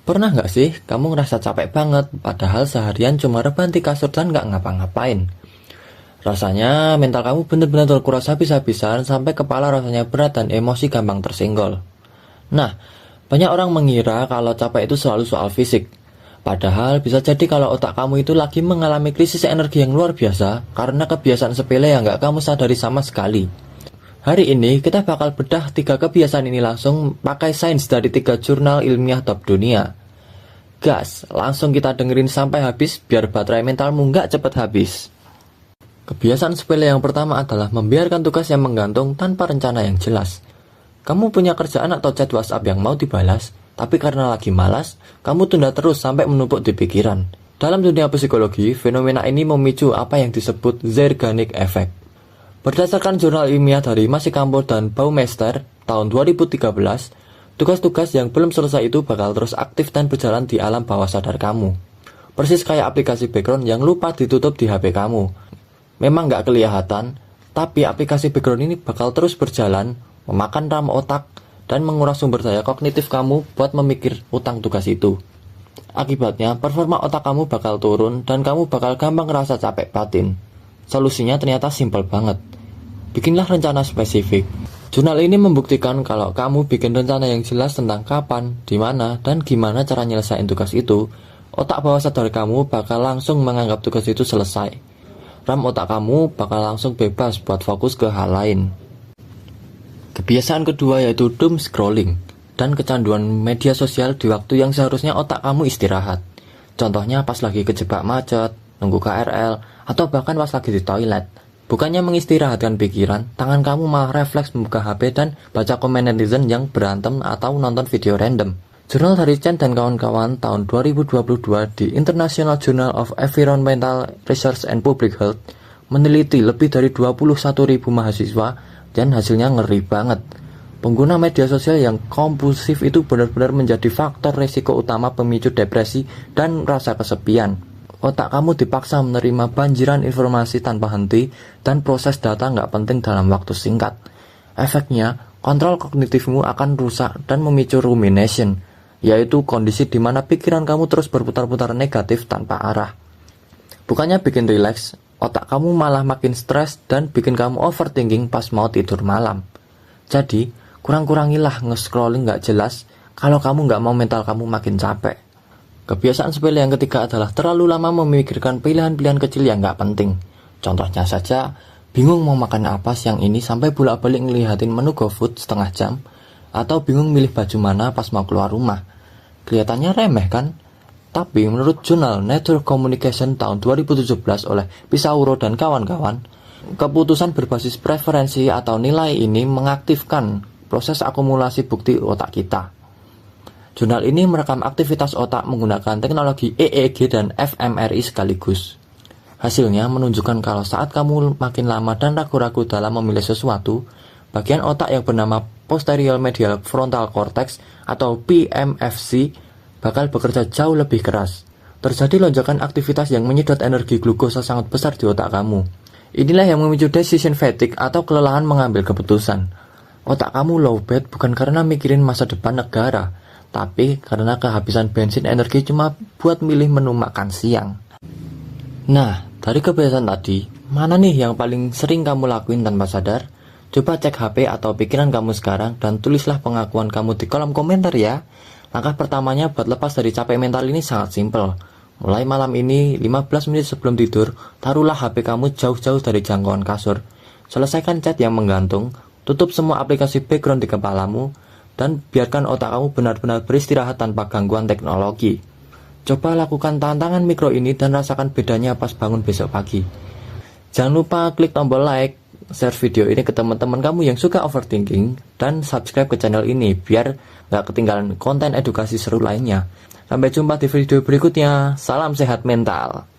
Pernah nggak sih kamu ngerasa capek banget padahal seharian cuma rebahan di kasur dan nggak ngapa-ngapain? Rasanya mental kamu bener-bener terkuras habis-habisan sampai kepala rasanya berat dan emosi gampang tersenggol. Nah, banyak orang mengira kalau capek itu selalu soal fisik. Padahal bisa jadi kalau otak kamu itu lagi mengalami krisis energi yang luar biasa karena kebiasaan sepele yang nggak kamu sadari sama sekali. Hari ini kita bakal bedah 3 kebiasaan ini langsung pakai sains dari 3 jurnal ilmiah top dunia. Gas, langsung kita dengerin sampai habis biar baterai mentalmu nggak cepet habis. Kebiasaan sepele yang pertama adalah membiarkan tugas yang menggantung tanpa rencana yang jelas. Kamu punya kerjaan atau chat WhatsApp yang mau dibalas, tapi karena lagi malas, kamu tunda terus sampai menumpuk di pikiran. Dalam dunia psikologi, fenomena ini memicu apa yang disebut Zeigarnik Effect. Berdasarkan jurnal ilmiah dari Masikampur dan Baumeister tahun 2013, tugas-tugas yang belum selesai itu bakal terus aktif dan berjalan di alam bawah sadar kamu. Persis kayak aplikasi background yang lupa ditutup di HP kamu. Memang nggak kelihatan, tapi aplikasi background ini bakal terus berjalan, memakan RAM otak, dan menguras sumber daya kognitif kamu buat memikir utang tugas itu. Akibatnya, performa otak kamu bakal turun dan kamu bakal gampang ngerasa capek batin. Solusinya ternyata simpel banget. Bikinlah rencana spesifik. Jurnal ini membuktikan kalau kamu bikin rencana yang jelas tentang kapan, di mana, dan gimana cara nyelesain tugas itu, otak bawah sadar kamu bakal langsung menganggap tugas itu selesai. RAM otak kamu bakal langsung bebas buat fokus ke hal lain. Kebiasaan kedua yaitu doom scrolling dan kecanduan media sosial di waktu yang seharusnya otak kamu istirahat. Contohnya pas lagi kejebak macet, nunggu KRL, atau bahkan pas lagi di toilet. Bukannya mengistirahatkan pikiran, tangan kamu malah refleks membuka HP dan baca komen netizen yang berantem atau nonton video random. Jurnal dari Chen dan kawan-kawan tahun 2022 di International Journal of Environmental Research and Public Health meneliti lebih dari 21.000 mahasiswa dan hasilnya ngeri banget. Pengguna media sosial yang kompulsif itu benar-benar menjadi faktor risiko utama pemicu depresi dan rasa kesepian. Otak kamu dipaksa menerima banjiran informasi tanpa henti dan proses data nggak penting dalam waktu singkat. Efeknya, kontrol kognitifmu akan rusak dan memicu rumination, yaitu kondisi di mana pikiran kamu terus berputar-putar negatif tanpa arah. Bukannya bikin rileks, otak kamu malah makin stres dan bikin kamu overthinking pas mau tidur malam. Jadi, kurang-kurangilah nge-scrolling nggak jelas kalau kamu nggak mau mental kamu makin capek. Kebiasaan sepele yang ketiga adalah terlalu lama memikirkan pilihan-pilihan kecil yang nggak penting. Contohnya saja, bingung mau makan apa siang ini sampai bolak-balik ngelihatin menu GoFood setengah jam, atau bingung milih baju mana pas mau keluar rumah. Kelihatannya remeh kan? Tapi menurut jurnal Nature Communication tahun 2017 oleh Pisauro dan kawan-kawan, keputusan berbasis preferensi atau nilai ini mengaktifkan proses akumulasi bukti otak kita. Jurnal ini merekam aktivitas otak menggunakan teknologi EEG dan fMRI sekaligus. Hasilnya menunjukkan kalau saat kamu makin lama dan ragu-ragu dalam memilih sesuatu, bagian otak yang bernama posterior medial frontal cortex atau PMFC bakal bekerja jauh lebih keras. Terjadi lonjakan aktivitas yang menyedot energi glukosa sangat besar di otak kamu. Inilah yang memicu decision fatigue atau kelelahan mengambil keputusan. Otak kamu lowbat bukan karena mikirin masa depan negara, tapi karena kehabisan bensin energi cuma buat milih menu makan siang. Nah, dari kebiasaan tadi, mana nih yang paling sering kamu lakuin tanpa sadar? Coba cek HP atau pikiran kamu sekarang dan tulislah pengakuan kamu di kolom komentar ya. Langkah pertamanya buat lepas dari capek mental ini sangat simpel. Mulai malam ini, 15 menit sebelum tidur, taruhlah HP kamu jauh-jauh dari jangkauan kasur. Selesaikan chat yang menggantung, tutup semua aplikasi background di kepalamu, dan biarkan otak kamu benar-benar beristirahat tanpa gangguan teknologi. Coba lakukan tantangan mikro ini dan rasakan bedanya pas bangun besok pagi. Jangan lupa klik tombol like, share video ini ke teman-teman kamu yang suka overthinking, dan subscribe ke channel ini biar gak ketinggalan konten edukasi seru lainnya. Sampai jumpa di video berikutnya. Salam sehat mental.